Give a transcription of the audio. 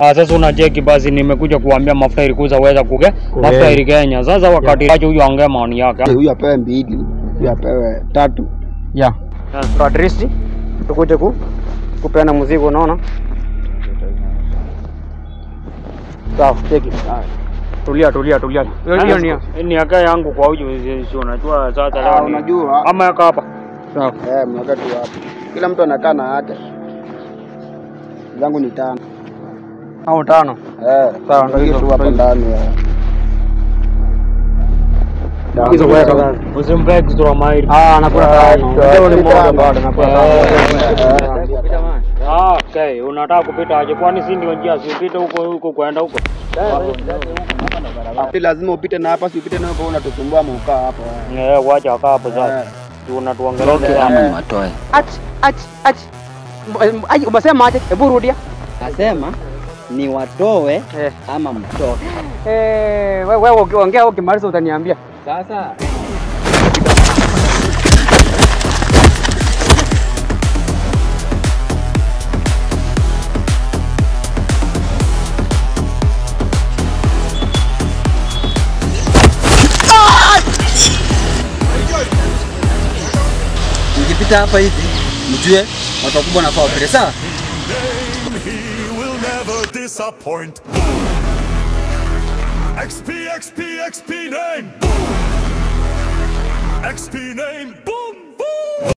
Sasa unacheki basi nimekuja kuambia mafuta ilikuza weza kuge. Mafuta ili Kenya. Sasa wakati acha huyu ongea maoni yake. Huyu apewe 2, huyu apewe 3. Yeah. Patrice tukuje kupeana mzigo unaona? Sawa, cheki. Tulia. Hiyo ni yake yangu kwa huyu sio unajua sasa leo. Unajua ama yaka hapa. Sawa. Mwaka tu hapa. Kila mtu anakaa na yake. Zangu ni 5. au 5. Sawa ndio hizo hapa ndani. Hizo weka basi. Usimpe extra mile. Nakula tano. Ndio ni moja bado nakula tano. Okay, unataka kupita aje? Kwani si ndio njia si upite huko kwenda huko? Lazima upite na hapa, si upite na hapo unatusumbua mkaa hapo. Wacha akaa hapo sasa. Tunatuangalia kama watoe. Umesema aje? Hebu rudia. Nasema ni watoe ama mtoke. Wewe ukiongea ukimaliza utaniambia. Sasa nikipita hapa hivi mjue watu wakubwa na kwa pesa. Disappoint. XP name. XP name.